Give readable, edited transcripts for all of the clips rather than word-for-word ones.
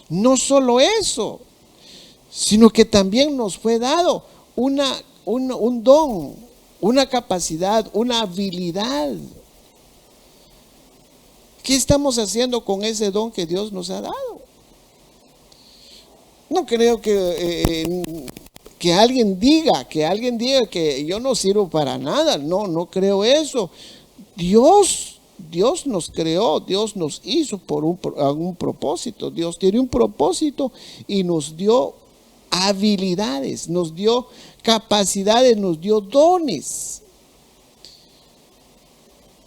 No solo eso, sino que también nos fue dado un don, una capacidad, una habilidad. ¿Qué estamos haciendo con ese don que Dios nos ha dado? No creo que alguien diga que yo no sirvo para nada. No creo eso. Dios nos creó, Dios nos hizo por un propósito. Dios tiene un propósito y nos dio habilidades, nos dio capacidades, nos dio dones.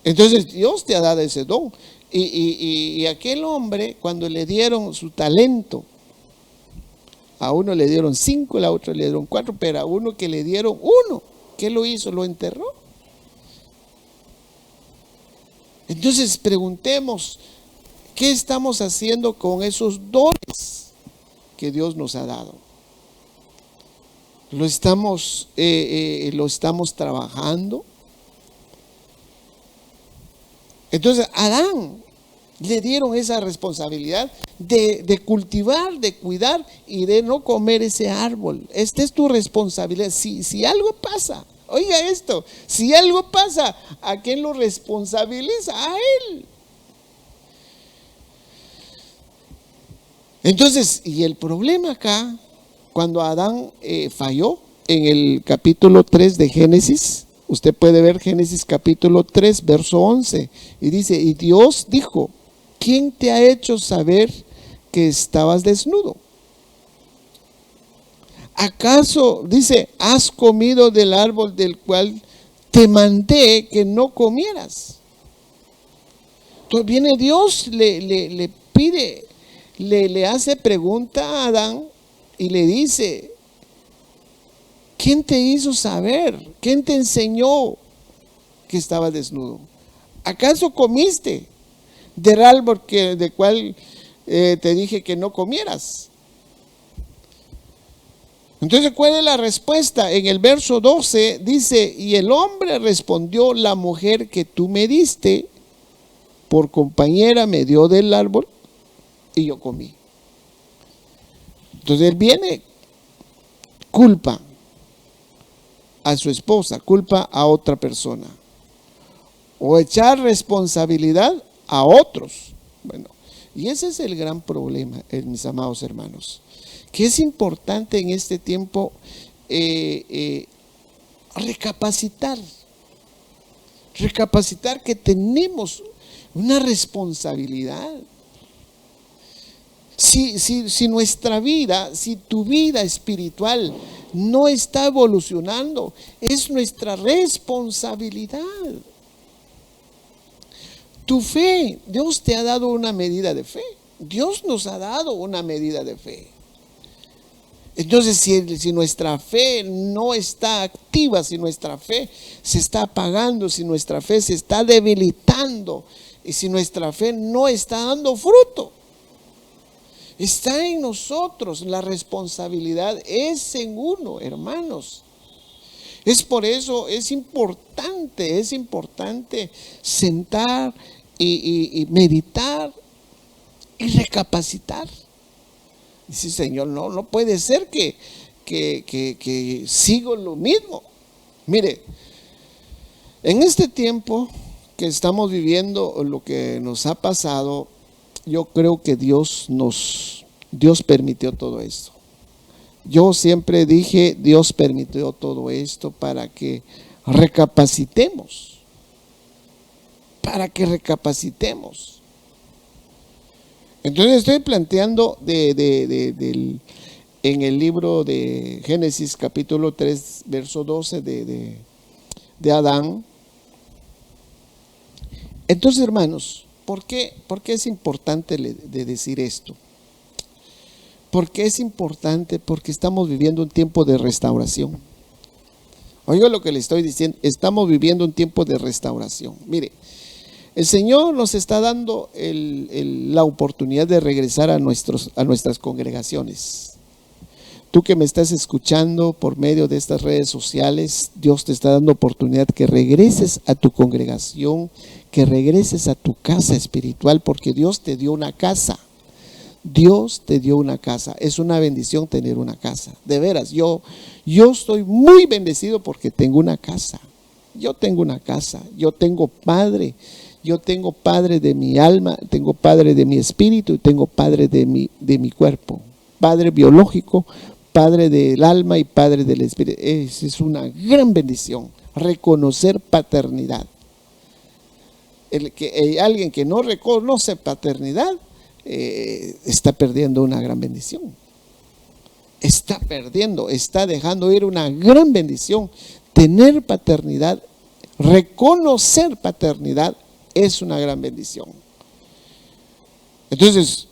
Entonces Dios te ha dado ese don. Y aquel hombre, cuando le dieron su talento, a uno le dieron 5, a la otro le dieron 4, pero a uno que le dieron 1, ¿qué lo hizo? Lo enterró. Entonces preguntemos, ¿qué estamos haciendo con esos dones que Dios nos ha dado? ¿Lo estamos trabajando? Entonces a Adán le dieron esa responsabilidad de cultivar, de cuidar y de no comer ese árbol. Esta es tu responsabilidad. Si algo pasa, oiga esto, si algo pasa, ¿a quién lo responsabiliza? A él. Entonces, y el problema acá, cuando Adán falló, en el capítulo 3 de Génesis, usted puede ver Génesis capítulo 3, verso 11, y dice, y Dios dijo, ¿quién te ha hecho saber que estabas desnudo? ¿Acaso, dice, has comido del árbol del cual te mandé que no comieras? Entonces viene Dios, le pide, le hace pregunta a Adán y le dice, ¿quién te hizo saber? ¿Quién te enseñó que estabas desnudo? ¿Acaso comiste del árbol de cual te dije que no comieras? Entonces, ¿cuál es la respuesta? En el verso 12 dice, y el hombre respondió, la mujer que tú me diste por compañera me dio del árbol y yo comí. Entonces él viene, culpa a su esposa, culpa a otra persona, o echar responsabilidad a otros. Bueno, y ese es el gran problema, mis amados hermanos, que es importante en este tiempo recapacitar que tenemos una responsabilidad. Si nuestra vida, si tu vida espiritual no está evolucionando, es nuestra responsabilidad. Tu fe, Dios te ha dado una medida de fe. Dios nos ha dado una medida de fe. Entonces, si nuestra fe no está activa, si nuestra fe se está apagando, si nuestra fe se está debilitando y si nuestra fe no está dando fruto, está en nosotros. La responsabilidad es en uno, hermanos. Es por eso, es importante sentar y meditar y recapacitar. Dice, Señor, no puede ser que sigo lo mismo. Mire, en este tiempo que estamos viviendo, lo que nos ha pasado, yo creo que Dios permitió todo esto. Yo siempre dije, Dios permitió todo esto para que recapacitemos. Entonces estoy planteando en el libro de Génesis capítulo 3, verso 12 de Adán. Entonces, hermanos, ¿por qué es importante de decir esto? ¿Por qué es importante? Porque estamos viviendo un tiempo de restauración. Oiga lo que le estoy diciendo, estamos viviendo un tiempo de restauración. Mire, el Señor nos está dando la oportunidad de regresar a nuestras congregaciones. Tú que me estás escuchando por medio de estas redes sociales, Dios te está dando oportunidad que regreses a tu congregación, que regreses a tu casa espiritual, porque Dios te dio una casa. Dios te dio una casa. Es una bendición tener una casa. De veras, yo estoy muy bendecido porque tengo una casa. Yo tengo una casa. Yo tengo padre. Yo tengo padre de mi alma, tengo padre de mi espíritu y tengo padre de mi cuerpo. Padre biológico, padre del alma y padre del espíritu. Es una gran bendición. Reconocer paternidad. Alguien que no reconoce paternidad está perdiendo una gran bendición. Está dejando ir una gran bendición. Tener paternidad, reconocer paternidad es una gran bendición. Entonces,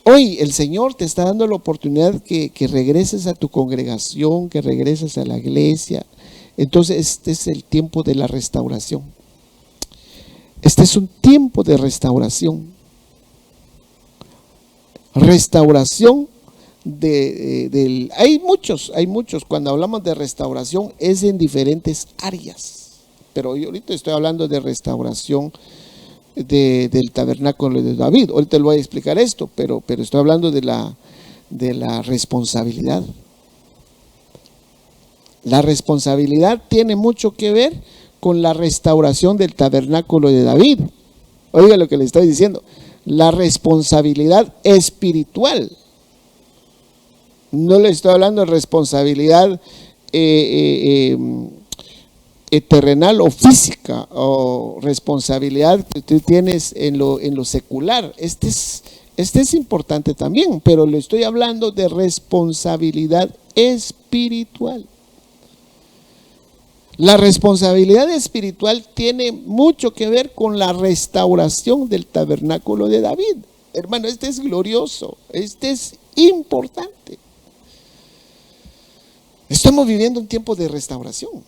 hoy el Señor te está dando la oportunidad que regreses a tu congregación, que regreses a la iglesia. Entonces, este es el tiempo de la restauración. Este es un tiempo de restauración. Restauración hay muchos. Cuando hablamos de restauración es en diferentes áreas. Pero yo ahorita estoy hablando de restauración del tabernáculo de David. Ahorita le voy a explicar esto, pero estoy hablando de la responsabilidad. La responsabilidad tiene mucho que ver con la restauración del tabernáculo de David. Oiga lo que le estoy diciendo. La responsabilidad espiritual. No le estoy hablando de responsabilidad terrenal o física o responsabilidad que tú tienes en lo secular. Este es importante también, pero le estoy hablando de responsabilidad espiritual. La responsabilidad espiritual tiene mucho que ver con la restauración del tabernáculo de David. Hermano, este es glorioso, este es importante. Estamos viviendo un tiempo de restauración.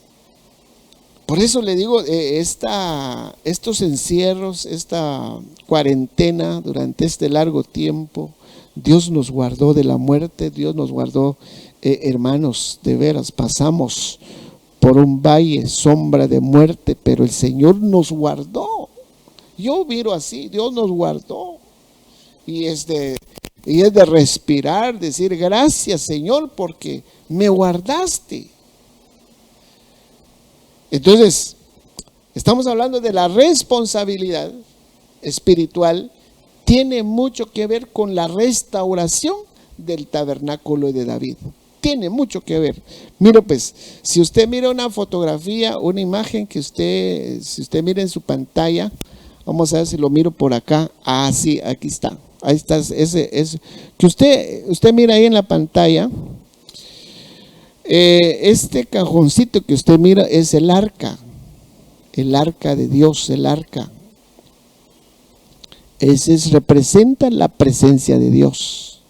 Por eso le digo, estos encierros, esta cuarentena durante este largo tiempo, Dios nos guardó de la muerte, Dios nos guardó, hermanos, de veras, pasamos por un valle, sombra de muerte, pero el Señor nos guardó. Yo miro así, Dios nos guardó. Y es de respirar, decir gracias, Señor, porque me guardaste. Entonces, estamos hablando de la responsabilidad espiritual, tiene mucho que ver con la restauración del tabernáculo de David. Tiene mucho que ver. Mira pues, si usted mira una fotografía, una imagen si usted mira en su pantalla, vamos a ver si lo miro por acá. Ah, sí, aquí está. Ahí está, que usted mira ahí en la pantalla. Este cajoncito que usted mira es el arca de Dios, el arca. Representa la presencia de Dios.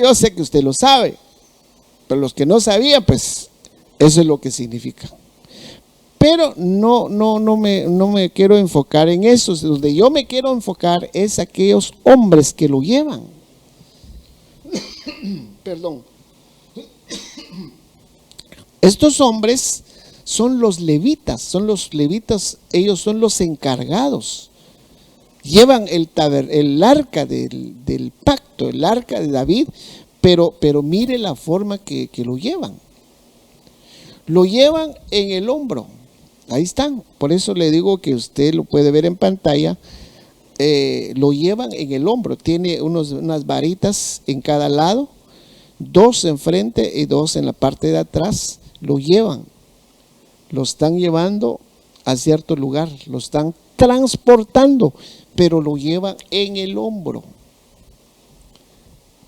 Yo sé que usted lo sabe, pero los que no sabían, pues eso es lo que significa. Pero no me quiero enfocar en eso. Donde yo me quiero enfocar es aquellos hombres que lo llevan. Perdón. Estos hombres son los levitas, ellos son los encargados. Llevan el arca del pacto, el arca de David, pero mire la forma que lo llevan. Lo llevan en el hombro. Ahí están. Por eso le digo que usted lo puede ver en pantalla. Lo llevan en el hombro. Tiene unas varitas en cada lado, 2 enfrente y 2 en la parte de atrás. Lo llevan. Lo están llevando a cierto lugar. Lo están transportando, pero lo llevan en el hombro.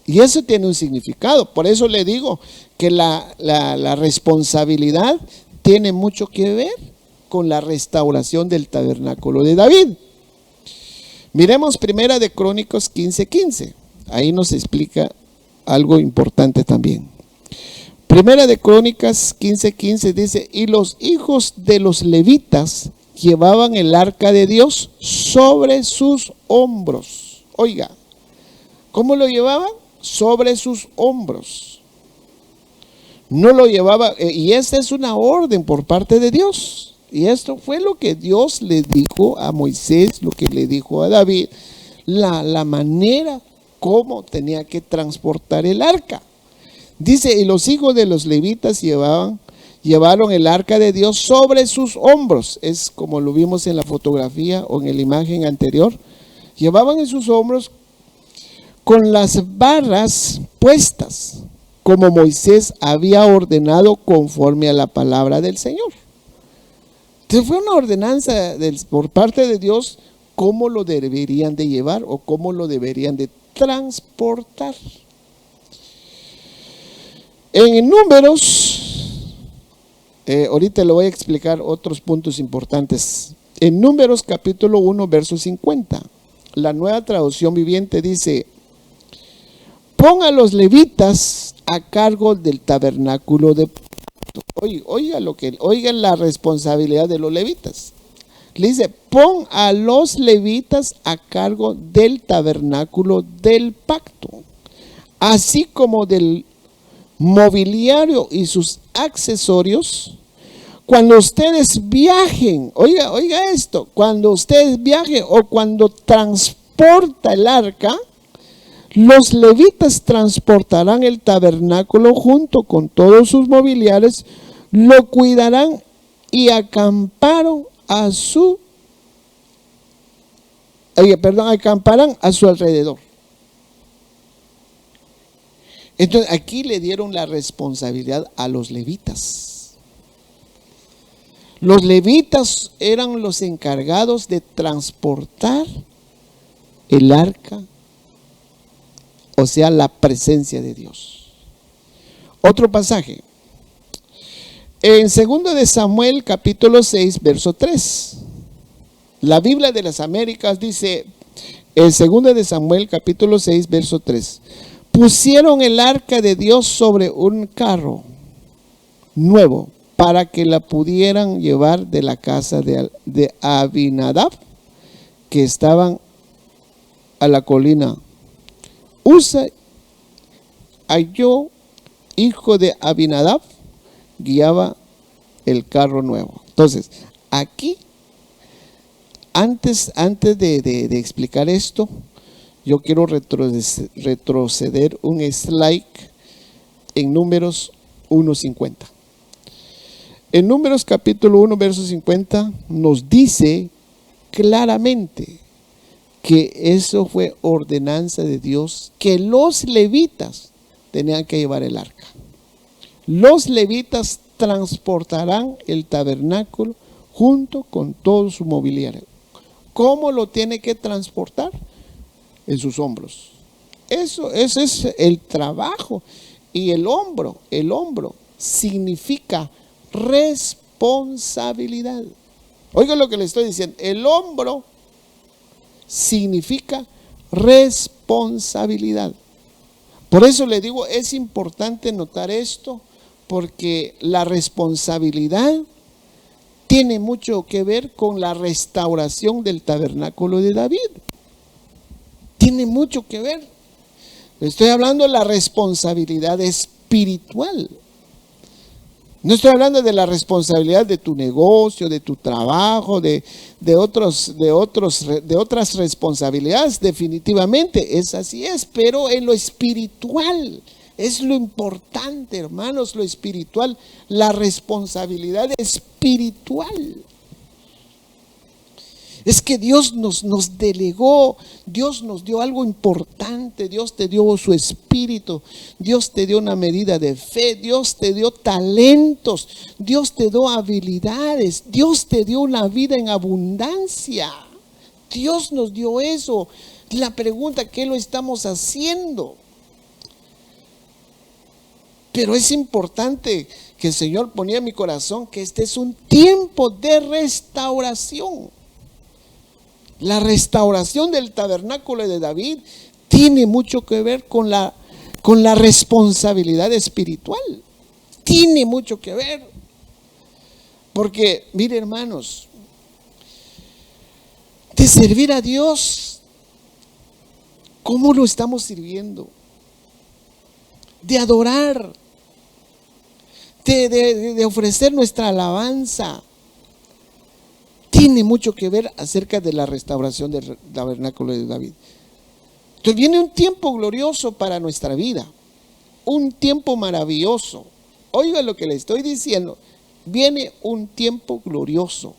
Y eso tiene un significado. Por eso le digo que la responsabilidad tiene mucho que ver con la restauración del tabernáculo de David. Miremos Primera de Crónicas 15:15. Ahí nos explica algo importante también. Primera de Crónicas 15:15 dice: y los hijos de los levitas llevaban el arca de Dios sobre sus hombros. Oiga, ¿cómo lo llevaban? Sobre sus hombros. No lo llevaba, y esta es una orden por parte de Dios. Y esto fue lo que Dios le dijo a Moisés, lo que le dijo a David, la manera como tenía que transportar el arca. Dice, y los hijos de los levitas llevaron el arca de Dios sobre sus hombros. Es como lo vimos en la fotografía o en la imagen anterior. Llevaban en sus hombros con las barras puestas, como Moisés había ordenado conforme a la palabra del Señor. Entonces fue una ordenanza por parte de Dios cómo lo deberían de llevar o cómo lo deberían de transportar. En Números, ahorita le voy a explicar otros puntos importantes. En Números capítulo 1, verso 50, la Nueva Traducción Viviente dice: pon a los levitas a cargo del tabernáculo de pacto. Oiga la responsabilidad de los levitas. Le dice, pon a los levitas a cargo del tabernáculo del pacto, así como del mobiliario y sus accesorios. Cuando ustedes viajen, oiga esto, cuando ustedes viajen o cuando transporta el arca, los levitas transportarán el tabernáculo junto con todos sus mobiliarios, lo cuidarán y acamparán a su alrededor. Entonces aquí le dieron la responsabilidad a los levitas. Los levitas eran los encargados de transportar el arca, o sea, la presencia de Dios. Otro pasaje. En 2 de Samuel capítulo 6, verso 3. La Biblia de las Américas dice, en 2 de Samuel capítulo 6, verso 3. Pusieron el arca de Dios sobre un carro nuevo para que la pudieran llevar de la casa de Abinadab, que estaban a la colina. Usa, hijo de Abinadab, guiaba el carro nuevo. Entonces, aquí, antes de explicar esto, yo quiero retroceder un slide en Números 1:50. En Números capítulo 1, verso 50, nos dice claramente que eso fue ordenanza de Dios, que los levitas tenían que llevar el arca. Los levitas transportarán el tabernáculo junto con todo su mobiliario. ¿Cómo lo tiene que transportar? En sus hombros. Ese es el trabajo. Y el hombro significa responsabilidad. Oiga lo que le estoy diciendo. El hombro significa responsabilidad. Por eso le digo, es importante notar esto, porque la responsabilidad tiene mucho que ver con la restauración del tabernáculo de David. Tiene mucho que ver. Estoy hablando de la responsabilidad espiritual. No estoy hablando de la responsabilidad de tu negocio, de tu trabajo, de otras responsabilidades. Definitivamente, así es, pero en lo espiritual es lo importante, hermanos, lo espiritual, la responsabilidad espiritual. Es que Dios nos delegó, Dios nos dio algo importante, Dios te dio su espíritu, Dios te dio una medida de fe, Dios te dio talentos, Dios te dio habilidades, Dios te dio una vida en abundancia. Dios nos dio eso. La pregunta, ¿qué lo estamos haciendo? Pero es importante que el Señor ponía en mi corazón que este es un tiempo de restauración. La restauración del tabernáculo de David tiene mucho que ver con la responsabilidad espiritual. Tiene mucho que ver. Porque, mire, hermanos, de servir a Dios, ¿cómo lo estamos sirviendo? De adorar, de ofrecer nuestra alabanza. Tiene mucho que ver acerca de la restauración del tabernáculo de David. Entonces viene un tiempo glorioso para nuestra vida, un tiempo maravilloso. Oiga lo que le estoy diciendo, viene un tiempo glorioso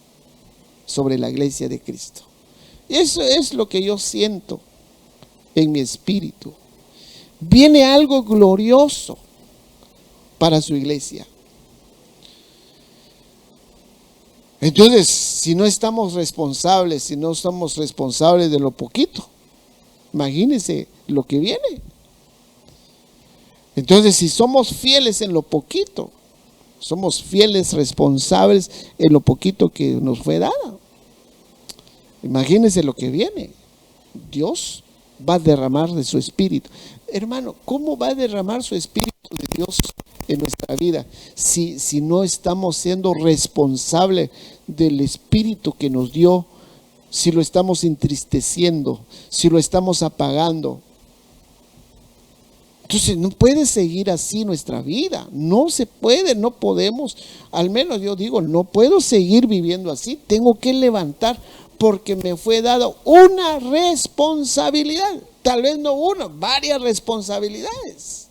sobre la iglesia de Cristo. Eso es lo que yo siento en mi espíritu. Viene algo glorioso para su iglesia. Entonces, si no estamos responsables, si no somos responsables de lo poquito, imagínense lo que viene. Entonces, si somos fieles en lo poquito, somos fieles, responsables en lo poquito que nos fue dado, imagínense lo que viene. Dios va a derramar de su espíritu. Hermano, ¿cómo va a derramar su espíritu de Dios en nuestra vida si no estamos siendo responsables del espíritu que nos dio? Si lo estamos entristeciendo, si lo estamos apagando. Entonces no puede seguir así nuestra vida, no se puede, no podemos, al menos yo digo, no puedo seguir viviendo así, tengo que levantar porque me fue dada una responsabilidad, tal vez no una, varias responsabilidades.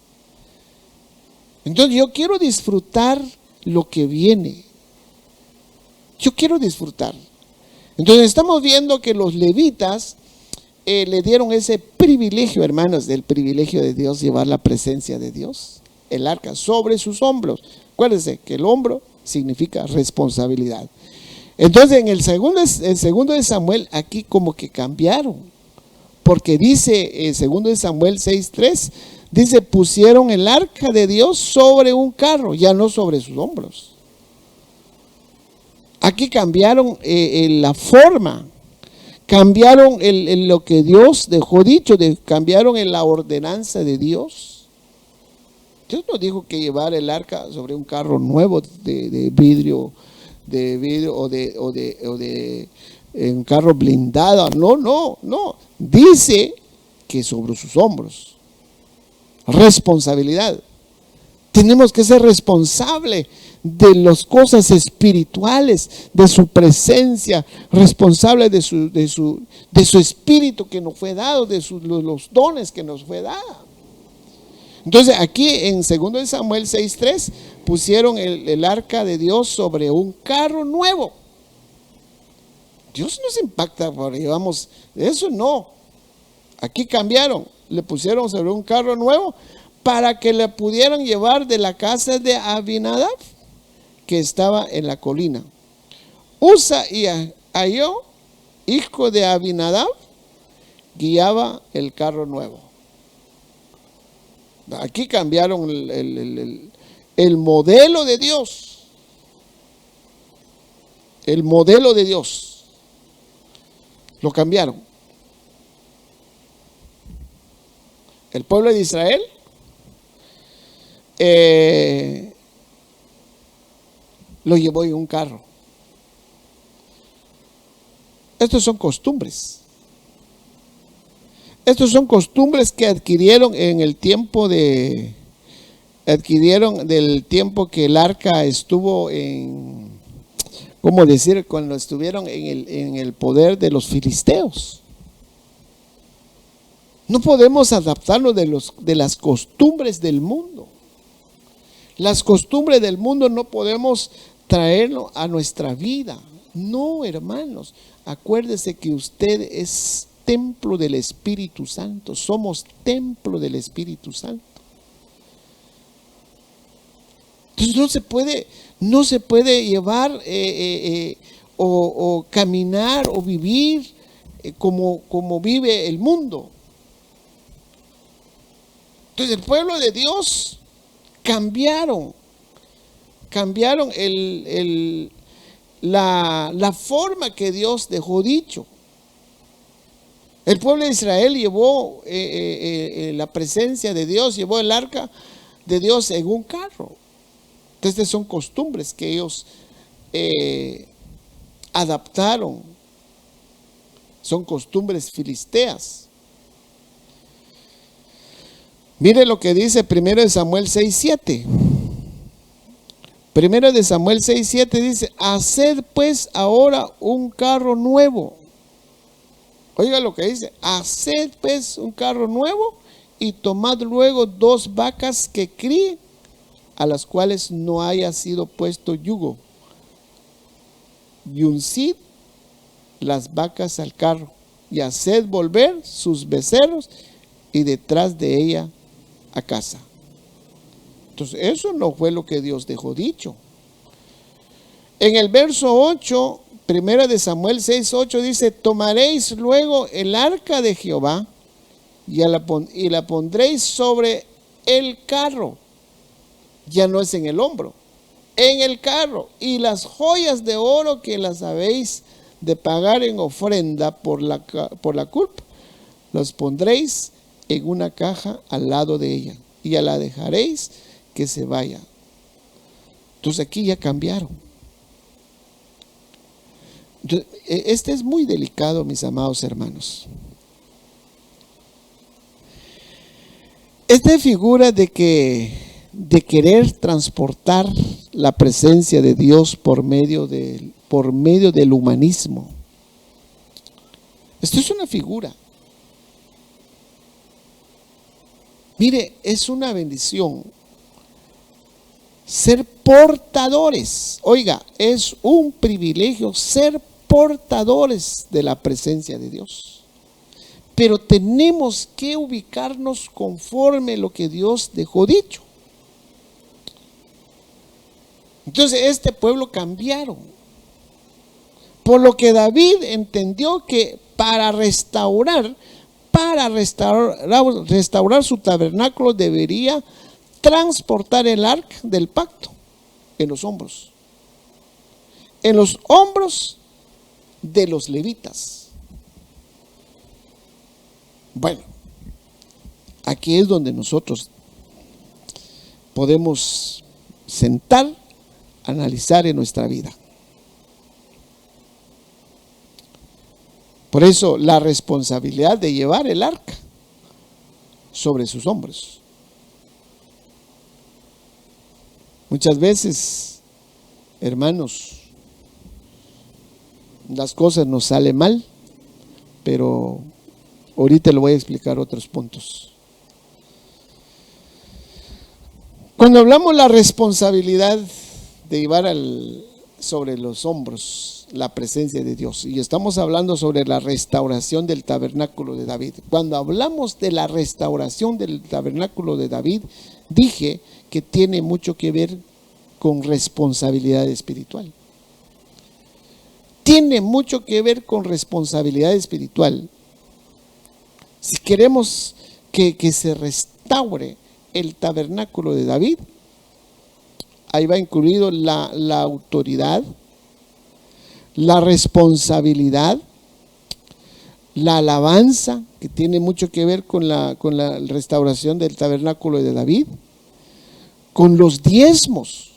Entonces yo quiero disfrutar lo que viene, yo quiero disfrutar. Entonces estamos viendo que los levitas le dieron ese privilegio, hermanos, del privilegio de Dios, llevar la presencia de Dios, el arca sobre sus hombros. Acuérdense que el hombro significa responsabilidad. Entonces en el segundo de Samuel aquí como que cambiaron, porque dice en segundo de Samuel 6:3, dice pusieron el arca de Dios sobre un carro, ya no sobre sus hombros. Aquí cambiaron la forma, cambiaron lo que Dios dejó dicho, cambiaron en la ordenanza de Dios. Dios no dijo que llevar el arca sobre un carro nuevo de vidrio o de un carro blindado. No. Dice que sobre sus hombros. Responsabilidad. Tenemos que ser responsables de las cosas espirituales, de su presencia, responsable de su espíritu que nos fue dado, de los dones que nos fue dado. Entonces aquí en 2 de Samuel 6:3 pusieron el arca de Dios sobre un carro nuevo. Dios nos impacta porque llevamos eso, no. Aquí cambiaron, le pusieron sobre un carro nuevo para que le pudieran llevar de la casa de Abinadab, que estaba en la colina. Usa y Ahio, hijo de Abinadab, guiaba el carro nuevo. Aquí cambiaron el modelo de Dios. El modelo de Dios. Lo cambiaron. El pueblo de Israel lo llevó en un carro. Estos son costumbres. Estos son costumbres que adquirieron en el tiempo del tiempo que el arca estuvo ¿cómo decir? Cuando estuvieron en el poder de los filisteos. No podemos adaptarnos de las costumbres del mundo. Las costumbres del mundo no podemos traerlo a nuestra vida. No, hermanos, acuérdese que usted es templo del Espíritu Santo. Somos templo del Espíritu Santo. Entonces no se puede llevar o caminar o vivir como vive el mundo. Entonces el pueblo de Dios cambiaron la forma que Dios dejó dicho. El pueblo de Israel llevó la presencia de Dios, llevó el arca de Dios en un carro. Entonces son costumbres que ellos adaptaron. Son costumbres filisteas. Mire lo que dice 1 de Samuel 6:7. 1 de Samuel 6:7 dice: haced pues ahora un carro nuevo. Oiga lo que dice: haced pues un carro nuevo y tomad luego 2 vacas que críen, a las cuales no haya sido puesto yugo, y uncid las vacas al carro, y haced volver sus becerros, y detrás de ella a casa. Entonces, eso no fue lo que Dios dejó dicho. En el verso 8, primera de Samuel 6:8 dice: tomaréis luego el arca de Jehová y la pondréis sobre el carro. Ya no es en el hombro, en el carro. Y las joyas de oro que las habéis de pagar en ofrenda por la culpa, las pondréis en una caja al lado de ella, y ya la dejaréis que se vaya. Entonces aquí ya cambiaron. Entonces, este es muy delicado, mis amados hermanos. Esta figura de querer transportar la presencia de Dios por medio del humanismo. Esto es una figura. Mire, es una bendición ser portadores. Oiga, es un privilegio ser portadores de la presencia de Dios. Pero tenemos que ubicarnos conforme lo que Dios dejó dicho. Entonces este pueblo cambiaron. Por lo que David entendió que para restaurar su tabernáculo debería transportar el arca del pacto en los hombros de los levitas. Bueno, aquí es donde nosotros podemos sentar, analizar en nuestra vida. Por eso la responsabilidad de llevar el arca sobre sus hombros. Muchas veces, hermanos, las cosas nos salen mal, pero ahorita le voy a explicar otros puntos. Cuando hablamos de la responsabilidad de llevar sobre los hombros la presencia de Dios, y estamos hablando sobre la restauración del tabernáculo de David. Cuando hablamos de la restauración del tabernáculo de David, dije que tiene mucho que ver con responsabilidad espiritual. Tiene mucho que ver con responsabilidad espiritual. Si queremos que se restaure el tabernáculo de David, ahí va incluido la autoridad, la responsabilidad, la alabanza, que tiene mucho que ver con la restauración del tabernáculo de David, con los diezmos,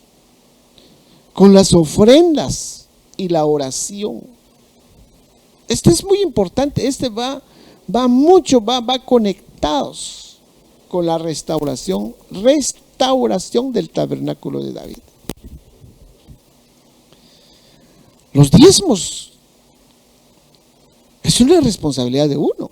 con las ofrendas y la oración. Esto es muy importante. va conectados con la restauración del tabernáculo de David. Los diezmos es una responsabilidad de uno.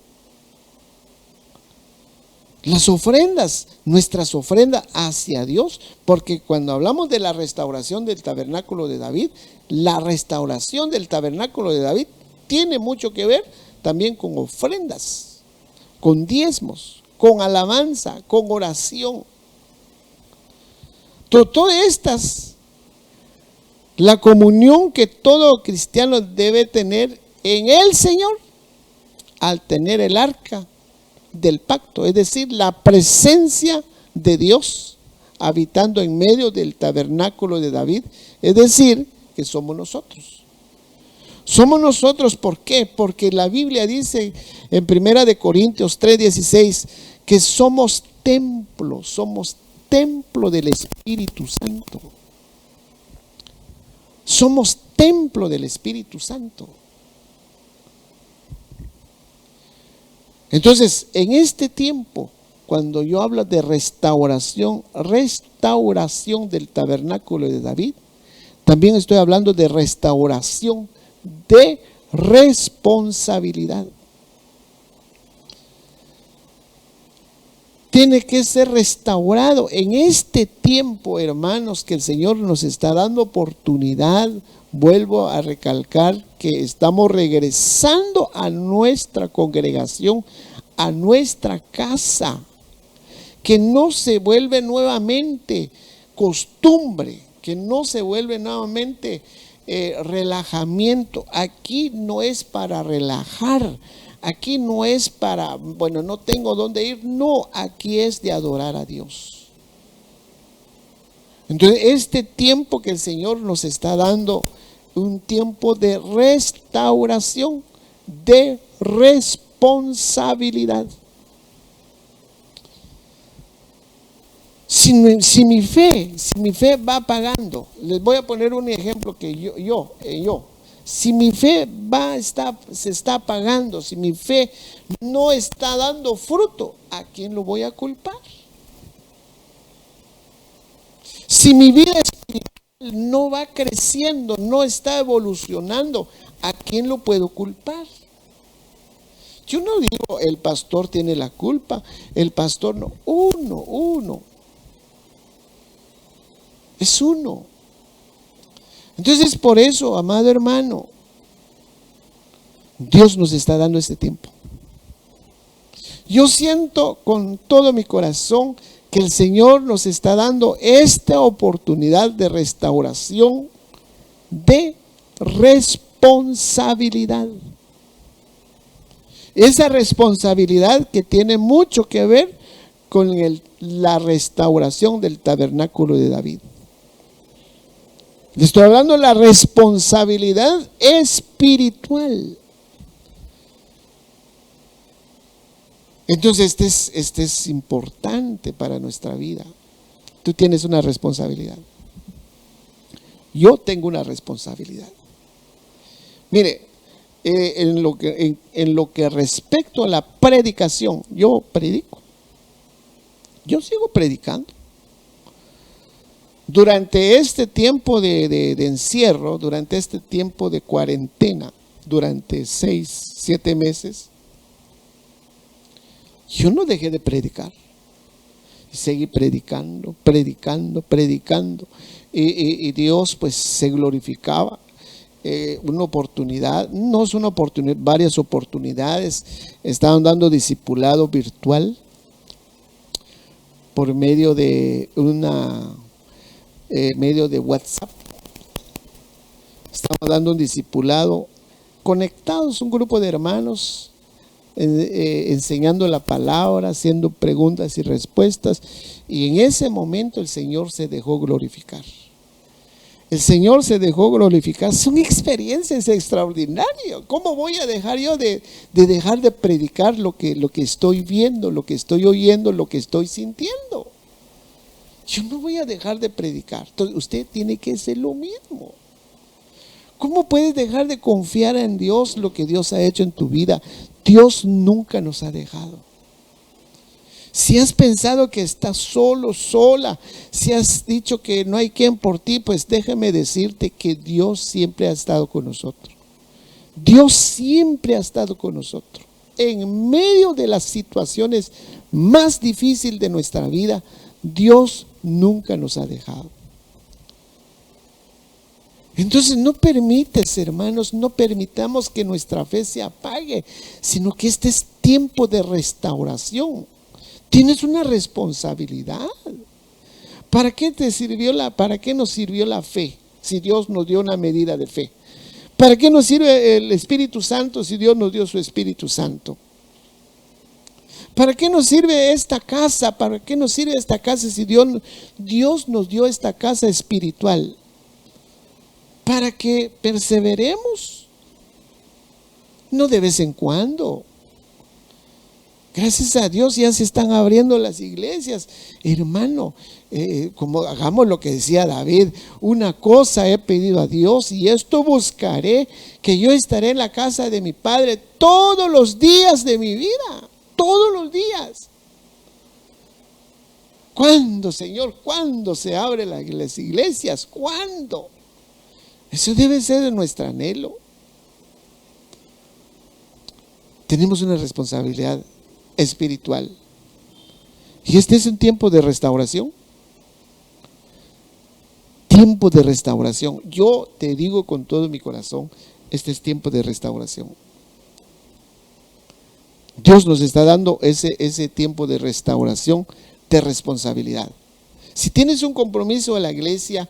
Las ofrendas, nuestras ofrendas hacia Dios, porque cuando hablamos de la restauración del tabernáculo de David, la restauración del tabernáculo de David tiene mucho que ver también con ofrendas, con diezmos, con alabanza, con oración. Todas estas, la comunión que todo cristiano debe tener en el Señor al tener el arca del pacto, es decir, la presencia de Dios habitando en medio del tabernáculo de David, es decir, que somos nosotros. Somos nosotros, ¿por qué? Porque la Biblia dice en 1 Corintios 3:16 que somos templo del Espíritu Santo. Somos templo del Espíritu Santo. Entonces, en este tiempo, cuando yo hablo de restauración del tabernáculo de David, también estoy hablando de restauración de responsabilidad. tiene que ser restaurado. En este tiempo, hermanos, que el Señor nos está dando oportunidad, vuelvo a recalcar que estamos regresando a nuestra congregación, a nuestra casa, que no se vuelve nuevamente costumbre, que no se vuelve nuevamente relajamiento. Aquí no es para relajar, aquí no es para, bueno, no tengo dónde ir, no, aquí es de adorar a Dios. Entonces, este tiempo que el Señor nos está dando, un tiempo de restauración, de responsabilidad. Si mi fe va pagando, les voy a poner un ejemplo que yo, si mi fe se está apagando, si mi fe no está dando fruto, ¿a quién lo voy a culpar? Si mi vida espiritual no va creciendo, no está evolucionando, ¿a quién lo puedo culpar? Yo no digo el pastor tiene la culpa, el pastor no, uno. Es uno. Entonces, por eso, amado hermano, Dios nos está dando este tiempo. Yo siento con todo mi corazón que el Señor nos está dando esta oportunidad de restauración, de responsabilidad. Esa responsabilidad que tiene mucho que ver con la restauración del tabernáculo de David. Le estoy hablando de la responsabilidad espiritual. Entonces este es importante para nuestra vida. Tú tienes una responsabilidad. Yo tengo una responsabilidad. Mire, en lo que respecto a la predicación, yo predico. Yo sigo predicando. Durante este tiempo de encierro, durante este tiempo de cuarentena, durante 6, 7 meses, yo no dejé de predicar. Seguí predicando. Y Dios pues se glorificaba. Una oportunidad, no es una oportunidad, varias oportunidades. Estaban dando discipulado virtual por medio de medio de WhatsApp. Estamos dando un discipulado conectados, un grupo de hermanos, enseñando la palabra, haciendo preguntas y respuestas, y en ese momento el Señor se dejó glorificar. El Señor se dejó glorificar. Son experiencias extraordinarias. ¿Cómo voy a dejar yo de dejar de predicar lo que estoy viendo, lo que estoy oyendo, lo que estoy sintiendo? Yo no voy a dejar de predicar. Entonces, usted tiene que hacer lo mismo. ¿Cómo puedes dejar de confiar en Dios, lo que Dios ha hecho en tu vida? Dios nunca nos ha dejado. Si has pensado que estás solo, sola, si has dicho que no hay quien por ti, pues déjame decirte que Dios siempre ha estado con nosotros. Dios siempre ha estado con nosotros. En medio de las situaciones más difíciles de nuestra vida, Dios nunca nos ha dejado. Entonces no permites, hermanos, no permitamos que nuestra fe se apague, sino que este es tiempo de restauración. Tienes una responsabilidad. ¿Para qué nos sirvió la fe si Dios nos dio una medida de fe? ¿Para qué nos sirve el Espíritu Santo si Dios nos dio su Espíritu Santo? ¿Para qué nos sirve esta casa? ¿Para qué nos sirve esta casa si Dios nos dio esta casa espiritual? Para que perseveremos, no de vez en cuando. Gracias a Dios ya se están abriendo las iglesias, hermano. Como hagamos lo que decía David: una cosa he pedido a Dios y esto buscaré, que yo estaré en la casa de mi Padre todos los días de mi vida, todos los días. ¿Cuándo, Señor? ¿Cuándo se abren las iglesias? ¿Cuándo? Eso debe ser de nuestro anhelo. Tenemos una responsabilidad espiritual. Y este es un tiempo de restauración. Tiempo de restauración. Yo te digo con todo mi corazón, este es tiempo de restauración. Dios nos está dando ese tiempo de restauración, de responsabilidad. Si tienes un compromiso a la iglesia,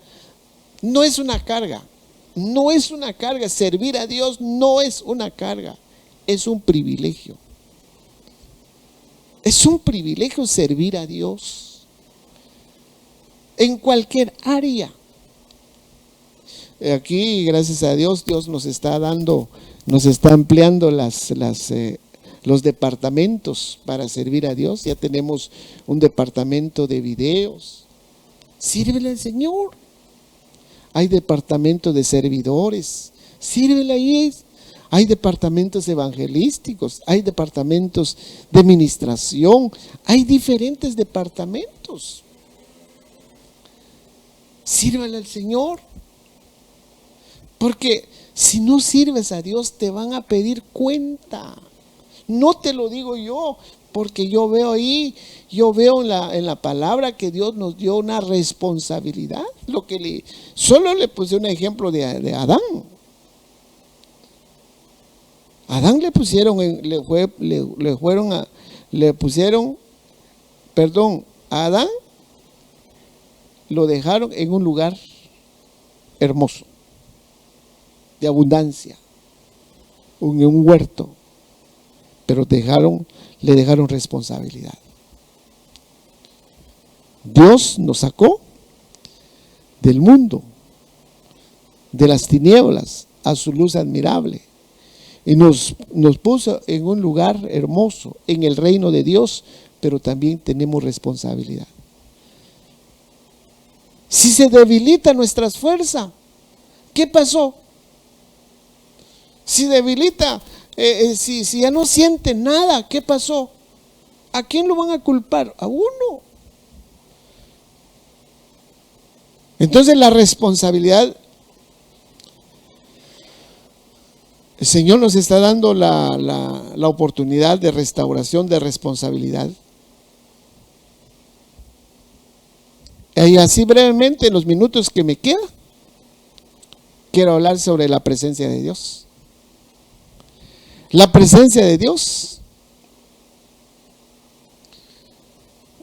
no es una carga. No es una carga. Servir a Dios no es una carga. Es un privilegio. Es un privilegio servir a Dios. En cualquier área. Aquí, gracias a Dios, Dios nos está dando, nos está ampliando los departamentos para servir a Dios. Ya tenemos un departamento de videos. Sírvele al Señor. Hay departamento de servidores. Sírvele ahí. Hay departamentos evangelísticos. Hay departamentos de administración. Hay diferentes departamentos. Sírvele al Señor. Porque si no sirves a Dios, te van a pedir cuenta. No te lo digo yo, porque yo veo ahí, yo veo en la palabra que Dios nos dio una responsabilidad. Solo le puse un ejemplo de Adán. Adán le pusieron, a Adán lo dejaron en un lugar hermoso, de abundancia, en un huerto, pero le dejaron responsabilidad. Dios nos sacó del mundo, de las tinieblas, a su luz admirable, y nos puso en un lugar hermoso, en el reino de Dios, pero también tenemos responsabilidad. Si se debilita nuestra fuerza, ¿qué pasó? Si debilita, si ya no siente nada, ¿qué pasó? ¿A quién lo van a culpar? A uno. Entonces la responsabilidad, el Señor nos está dando la oportunidad de restauración, de responsabilidad. Y así brevemente, en los minutos que me quedan, quiero hablar sobre la presencia de Dios. La presencia de Dios.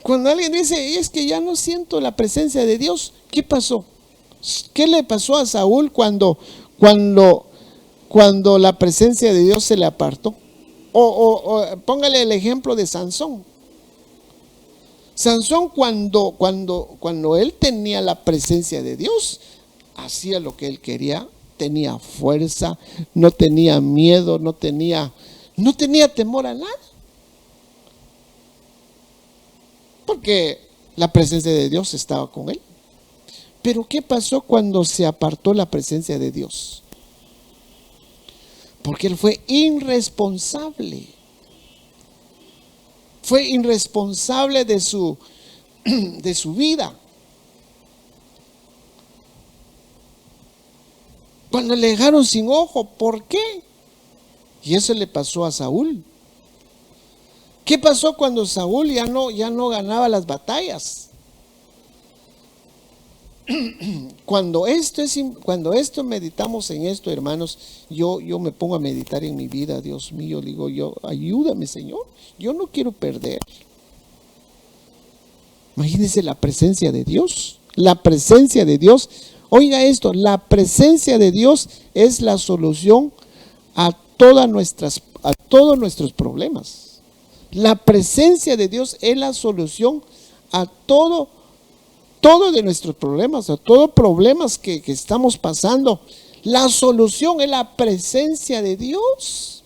Cuando alguien dice, es que ya no siento la presencia de Dios, ¿qué pasó? ¿Qué le pasó a Saúl cuando la presencia de Dios se le apartó? O póngale el ejemplo de Sansón. Sansón cuando él tenía la presencia de Dios, hacía lo que él quería, tenía fuerza, no tenía miedo, no tenía temor a nada. Porque la presencia de Dios estaba con él. Pero ¿qué pasó cuando se apartó la presencia de Dios? Porque él fue irresponsable. Fue irresponsable de su vida. Cuando le dejaron sin ojo, ¿por qué? Y eso le pasó a Saúl. ¿Qué pasó cuando Saúl ya no ganaba las batallas? Cuando meditamos en esto, hermanos, yo me pongo a meditar en mi vida. Dios mío, digo yo, ayúdame, Señor, yo no quiero perder. Imagínense la presencia de Dios. La presencia de Dios, oiga esto, la presencia de Dios es la solución a todos nuestros problemas. La presencia de Dios es la solución a todo de nuestros problemas, a todos problemas que estamos pasando. La solución es la presencia de Dios.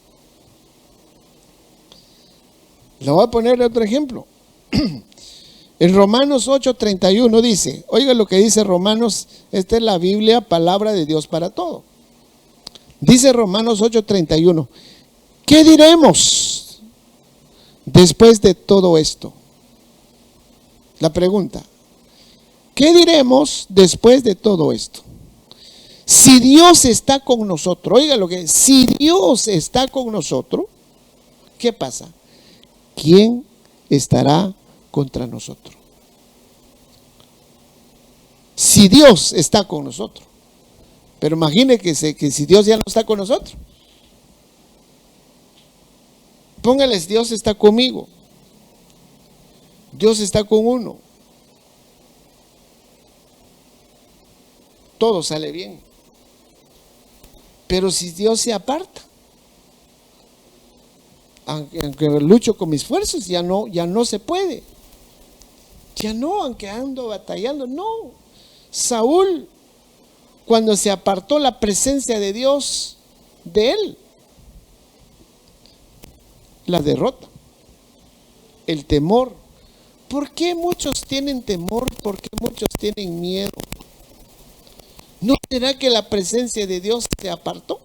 Le voy a poner otro ejemplo. En Romanos 8:31 dice, oiga lo que dice Romanos, esta es la Biblia, palabra de Dios para todo. Dice Romanos 8:31, ¿qué diremos después de todo esto? La pregunta, ¿qué diremos después de todo esto? Si Dios está con nosotros, oiga lo que es, si Dios está con nosotros, ¿qué pasa? ¿Quién estará contra nosotros? Si Dios está con nosotros. Pero imagine que si Dios ya no está con nosotros. Póngales, Dios está conmigo. Dios está con uno. Todo sale bien. Pero si Dios se aparta, aunque lucho con mis fuerzas, ya no se puede. Ya no, aunque ando batallando, no. Saúl, cuando se apartó la presencia de Dios de él, la derrota, el temor. ¿Por qué muchos tienen temor? ¿Por qué muchos tienen miedo? ¿No será que la presencia de Dios se apartó?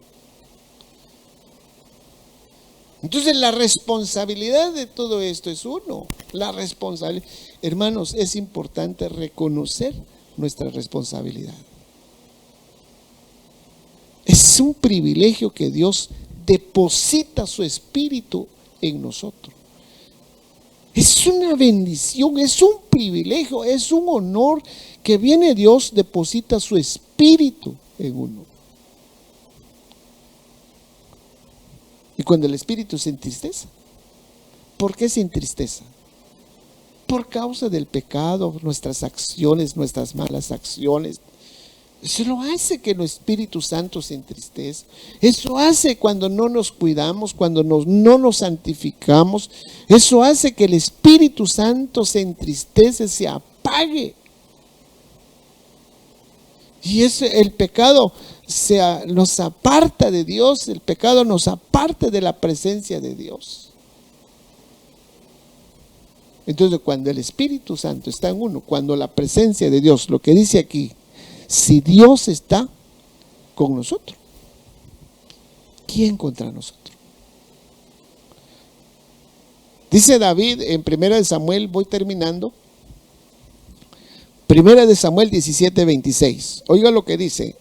Entonces la responsabilidad de todo esto es uno. La responsabilidad, hermanos, es importante reconocer nuestra responsabilidad. Es un privilegio que Dios deposita su espíritu en nosotros. Es una bendición, es un privilegio, es un honor que viene Dios, deposita su espíritu en uno. Y cuando el espíritu se entristece, ¿por qué se entristece? Por causa del pecado, nuestras acciones, nuestras malas acciones. Eso lo hace que el Espíritu Santo se entristezca. Eso hace cuando no nos cuidamos, cuando no nos santificamos. Eso hace que el Espíritu Santo se entristece, se apague. Y el pecado nos aparta de Dios, el pecado nos aparta de la presencia de Dios. Entonces, cuando el Espíritu Santo está en uno, cuando la presencia de Dios, lo que dice aquí, si Dios está con nosotros, ¿quién contra nosotros? Dice David en 1 Samuel, voy terminando, 1 Samuel 17:26. Oiga lo que dice.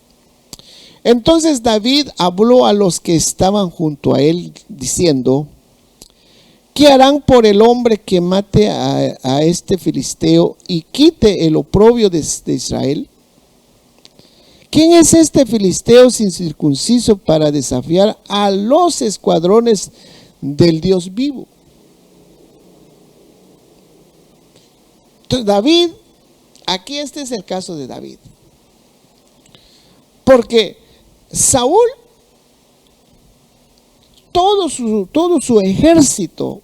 Entonces David habló a los que estaban junto a él, diciendo: ¿qué harán por el hombre que mate a este filisteo y quite el oprobio de Israel? ¿Quién es este filisteo sin circunciso para desafiar a los escuadrones del Dios vivo? Entonces David, aquí este es el caso de David. Porque Saúl, todo su ejército,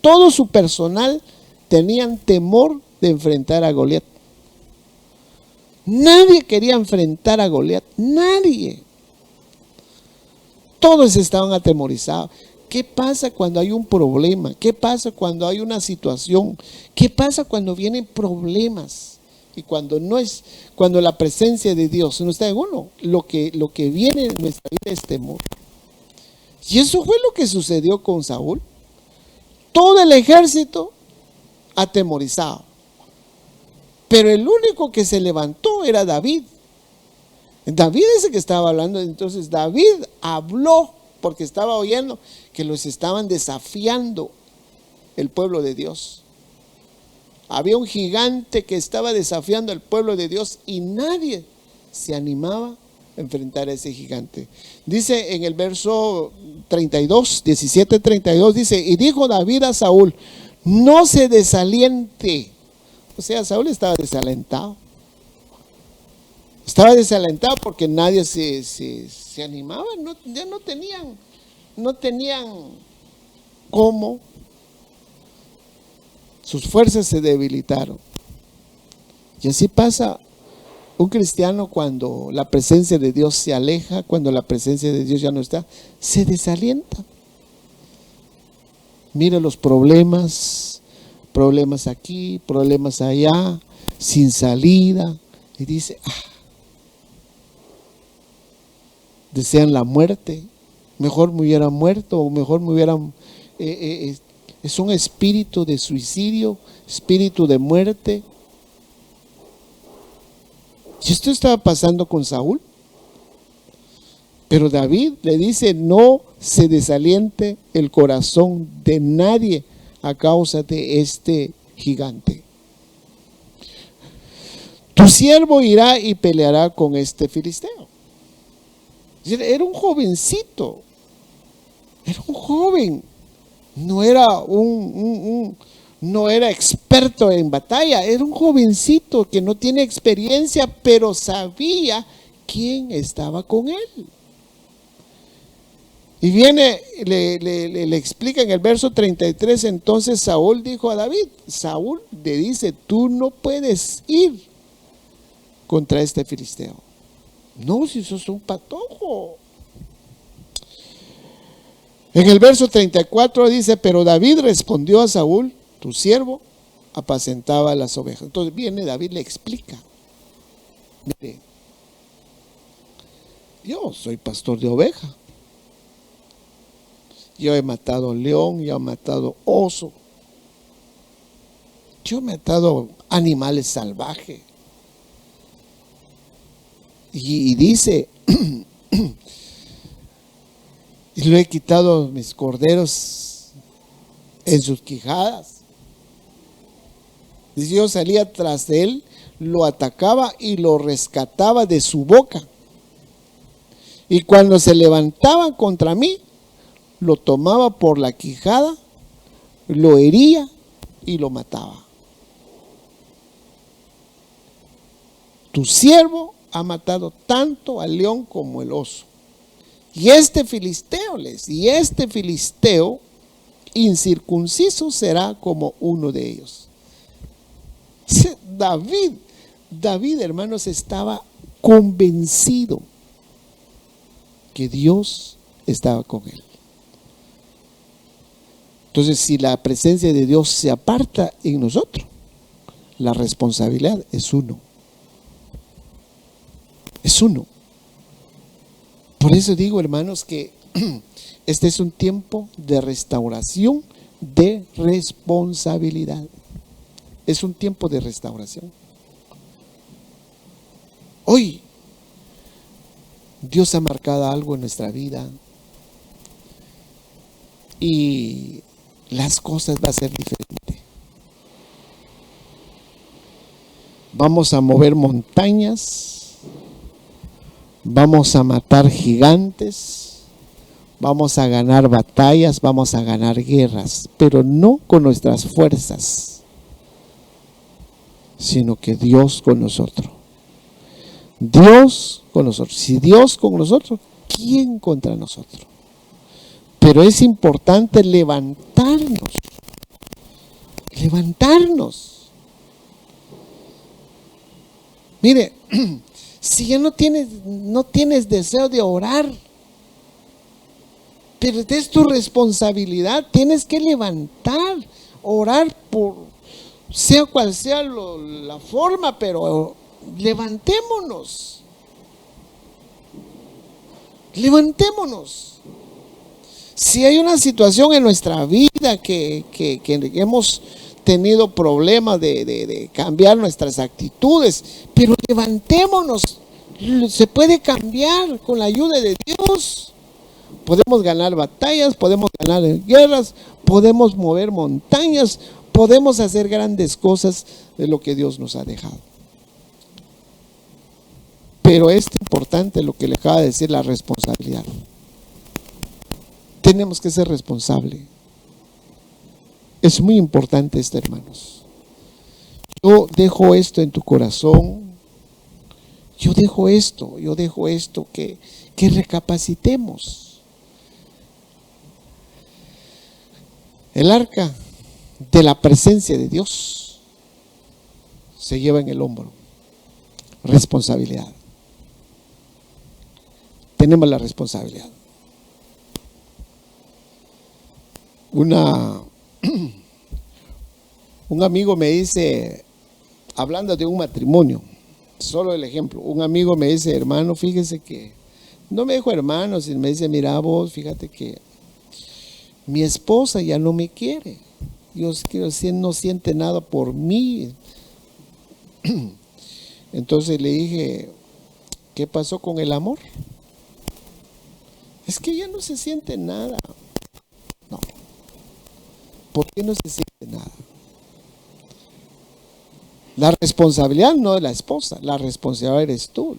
todo su personal tenían temor de enfrentar a Goliat. Nadie quería enfrentar a Goliat, nadie. Todos estaban atemorizados. ¿Qué pasa cuando hay un problema? ¿Qué pasa cuando hay una situación? ¿Qué pasa cuando vienen problemas? Y cuando la presencia de Dios no está en uno, lo que viene en nuestra vida es temor. Y eso fue lo que sucedió con Saúl. Todo el ejército atemorizado. Pero el único que se levantó era David. David es el que estaba hablando. Entonces David habló porque estaba oyendo que los estaban desafiando el pueblo de Dios. Había un gigante que estaba desafiando al pueblo de Dios y nadie se animaba a enfrentar a ese gigante. Dice en el verso 32, 17:32, dice: y dijo David a Saúl: no se desaliente. O sea, Saúl estaba desalentado. Estaba desalentado porque nadie se animaba. Ya no tenían cómo. Sus fuerzas se debilitaron. Y así pasa un cristiano cuando la presencia de Dios se aleja, cuando la presencia de Dios ya no está, se desalienta. Mira los problemas aquí, problemas allá, sin salida, y dice, desean la muerte, mejor me hubiera muerto, o mejor me hubieran, es un espíritu de suicidio, espíritu de muerte. Y esto estaba pasando con Saúl. Pero David le dice: no se desaliente el corazón de nadie a causa de este gigante. Tu siervo irá y peleará con este filisteo. Era un jovencito, era un joven, no era no era experto en batalla, era un jovencito que no tiene experiencia, pero sabía quién estaba con él. Y viene, le explica en el verso 33, entonces Saúl dijo a David, Saúl le dice, tú no puedes ir contra este filisteo. No, si sos un patojo. En el verso 34 dice, pero David respondió a Saúl, tu siervo apacentaba las ovejas. Entonces viene David, le explica, mire, yo soy pastor de oveja. Yo he matado león, yo he matado oso, yo he matado animales salvajes. Y dice, y lo he quitado mis corderos en sus quijadas. Dice, yo salía tras de él, lo atacaba y lo rescataba de su boca. Y cuando se levantaba contra mí, lo tomaba por la quijada, lo hería y lo mataba. Tu siervo ha matado tanto al león como el oso. Y este filisteo incircunciso será como uno de ellos. David, hermanos, estaba convencido que Dios estaba con él. Entonces, si la presencia de Dios se aparta en nosotros, la responsabilidad es uno. Es uno. Por eso digo, hermanos, que este es un tiempo de restauración, de responsabilidad. Es un tiempo de restauración. Hoy, Dios ha marcado algo en nuestra vida y las cosas van a ser diferentes. Vamos a mover montañas, vamos a matar gigantes, vamos a ganar batallas, vamos a ganar guerras, pero no con nuestras fuerzas, sino que Dios con nosotros. Dios con nosotros. Si Dios con nosotros, ¿quién contra nosotros? Pero es importante levantarnos. Mire, si ya no tienes deseo de orar, pero es tu responsabilidad, tienes que levantar, orar por, sea cual sea la forma, pero levantémonos. Si hay una situación en nuestra vida que hemos tenido problemas de cambiar nuestras actitudes, pero levantémonos. Se puede cambiar con la ayuda de Dios. Podemos ganar batallas, podemos ganar guerras, podemos mover montañas, podemos hacer grandes cosas de lo que Dios nos ha dejado. Pero es importante lo que le acaba de decir, la responsabilidad. Tenemos que ser responsables. Es muy importante esto, hermanos. Yo dejo esto en tu corazón. Yo dejo esto que recapacitemos. El arca de la presencia de Dios se lleva en el hombro. Responsabilidad. Tenemos la responsabilidad. Un amigo me dice, hablando de un matrimonio, solo el ejemplo, un amigo me dice, hermano, fíjese que, no me dijo hermano, sino me dice, mira vos, fíjate que mi esposa ya no me quiere, no siente nada por mí. Entonces le dije, ¿qué pasó con el amor? Es que ya no se siente nada. No. ¿Por qué no se siente nada? La responsabilidad no es la esposa, la responsabilidad eres tú.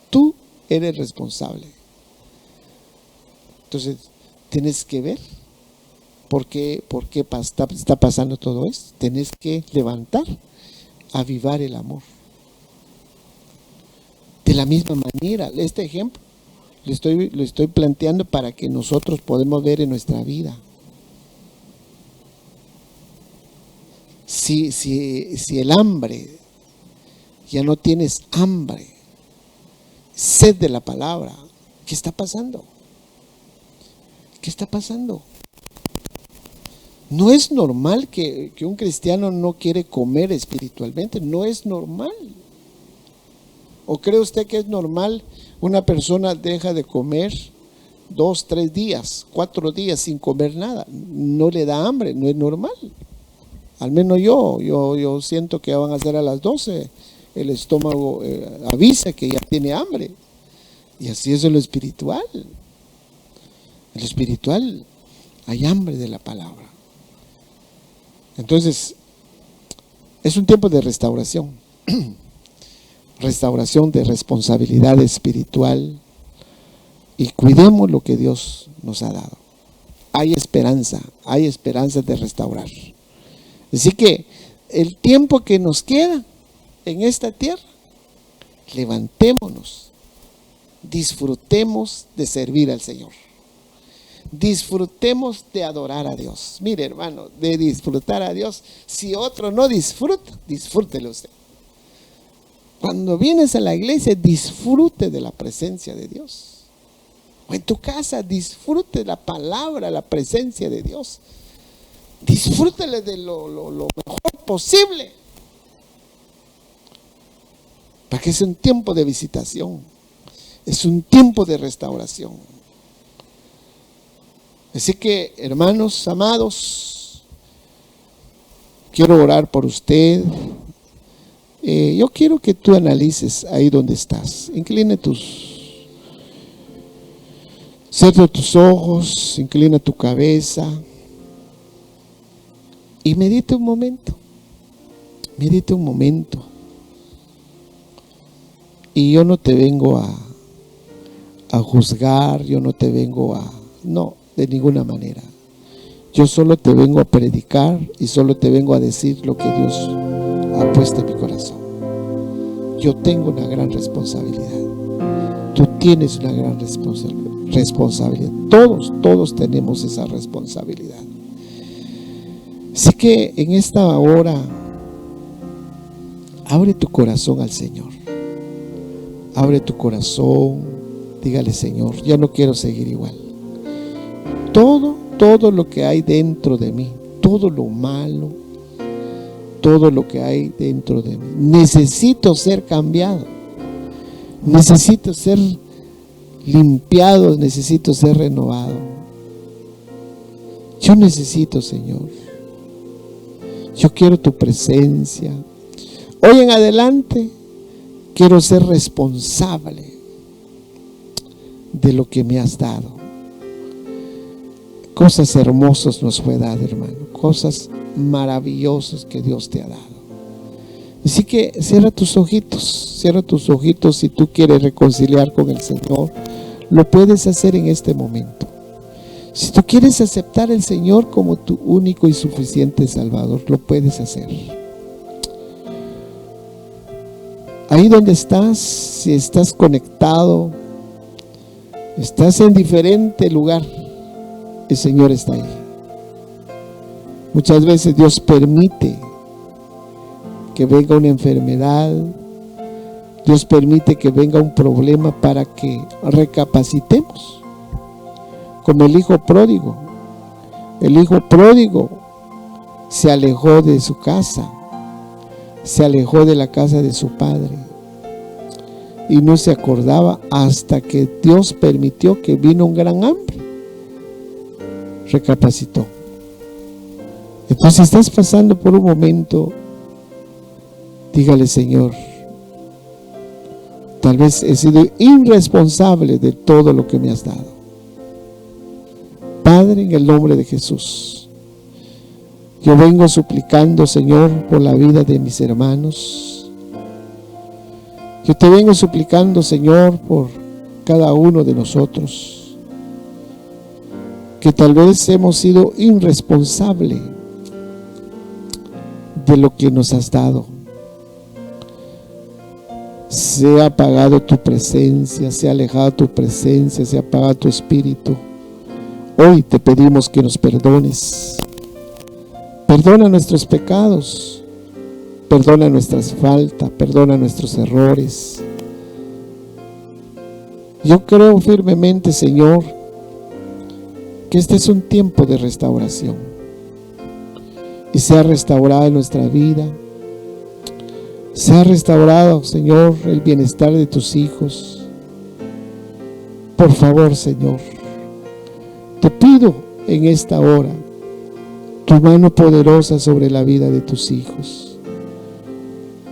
Tú eres responsable. Entonces, tienes que ver por qué está pasando todo esto. Tienes que levantar, avivar el amor. De la misma manera, este ejemplo lo estoy planteando para que nosotros podamos ver en nuestra vida. Si el hambre, ya no tienes hambre, sed de la palabra, ¿qué está pasando? ¿Qué está pasando? No es normal que un cristiano no quiere comer espiritualmente, no es normal. ¿O cree usted que es normal una persona deja de comer 2, 3 días, 4 días sin comer nada? No le da hambre, no es normal. Al menos yo siento que van a ser a las 12, el estómago avisa que ya tiene hambre. Y así es en lo espiritual. En lo espiritual hay hambre de la palabra. Entonces, es un tiempo de restauración. Restauración de responsabilidad espiritual. Y cuidemos lo que Dios nos ha dado. Hay esperanza de restaurar. Así que el tiempo que nos queda en esta tierra, levantémonos, disfrutemos de servir al Señor, disfrutemos de adorar a Dios. Mire, hermano, de disfrutar a Dios. Si otro no disfruta, disfrútelo usted. Cuando vienes a la iglesia, disfrute de la presencia de Dios. O en tu casa, disfrute la palabra, la presencia de Dios. Disfrútele de lo mejor posible. Porque es un tiempo de visitación. Es un tiempo de restauración. Así que, hermanos amados, quiero orar por usted. Yo quiero que tú analices ahí donde estás. Cierra tus ojos, inclina tu cabeza. Y medite un momento. Medite un momento. Y yo no te vengo a juzgar, yo no te vengo no, de ninguna manera. Yo solo te vengo a predicar y solo te vengo a decir lo que Dios ha puesto en mi corazón. Yo tengo una gran responsabilidad. Tú tienes una gran responsabilidad. Todos tenemos esa responsabilidad. Así que en esta hora, abre tu corazón al Señor. Abre tu corazón, dígale: Señor, ya no quiero seguir igual. Todo lo que hay dentro de mí, todo lo malo, todo lo que hay dentro de mí, necesito ser cambiado, necesito ser limpiado, necesito ser renovado. Yo necesito, Señor. Yo quiero tu presencia. Hoy en adelante quiero ser responsable de lo que me has dado. Cosas hermosas nos fue dado, hermano. Cosas maravillosas que Dios te ha dado. Así que cierra tus ojitos. Si tú quieres reconciliar con el Señor, lo puedes hacer en este momento. Si tú quieres aceptar al Señor como tu único y suficiente Salvador, lo puedes hacer. Ahí donde estás, si estás conectado, estás en diferente lugar, el Señor está ahí. Muchas veces Dios permite que venga una enfermedad, Dios permite que venga un problema para que recapacitemos. Como el hijo pródigo. El hijo pródigo se alejó de su casa, se alejó de la casa de su padre y no se acordaba hasta que Dios permitió que vino un gran hambre. Recapacitó. Entonces, si estás pasando por un momento, dígale: Señor, tal vez he sido irresponsable de todo lo que me has dado. Padre, en el nombre de Jesús, Yo vengo suplicando, Señor, por la vida de mis hermanos. Yo te vengo suplicando, Señor, por cada uno de nosotros, que tal vez hemos sido irresponsables de lo que nos has dado. Se ha apagado tu presencia, se ha alejado tu presencia, se ha apagado tu espíritu. Hoy te pedimos que nos perdones. Perdona nuestros pecados, perdona nuestras faltas, perdona nuestros errores. Yo creo firmemente, Señor, que este es un tiempo de restauración y se ha restaurado nuestra vida. Se ha restaurado, Señor, el bienestar de tus hijos. Por favor, Señor, te pido en esta hora tu mano poderosa sobre la vida de tus hijos.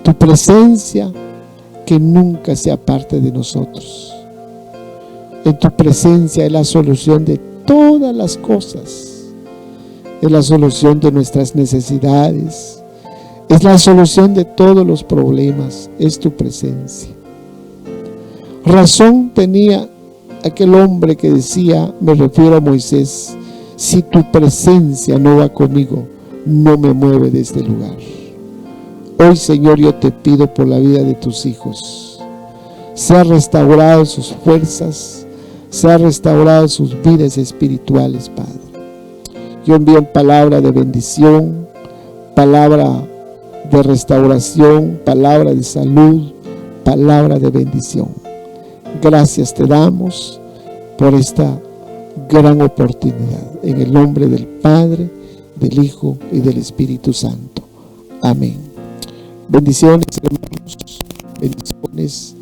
Tu presencia que nunca sea parte de nosotros. En tu presencia es la solución de todas las cosas. Es la solución de nuestras necesidades. Es la solución de todos los problemas, es tu presencia. Razón tenía aquel hombre que decía, me refiero a Moisés, si tu presencia no va conmigo, no me mueve de este lugar. Hoy, Señor, yo te pido por la vida de tus hijos. Se ha restaurado sus fuerzas, se ha restaurado sus vidas espirituales, Padre. Yo envío palabra de bendición, palabra de restauración, palabra de salud, palabra de bendición. Gracias te damos por esta gran oportunidad. En el nombre del Padre, del Hijo y del Espíritu Santo. Amén. Bendiciones, hermanos. Bendiciones.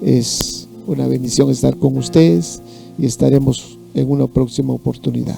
Es una bendición estar con ustedes y estaremos en una próxima oportunidad.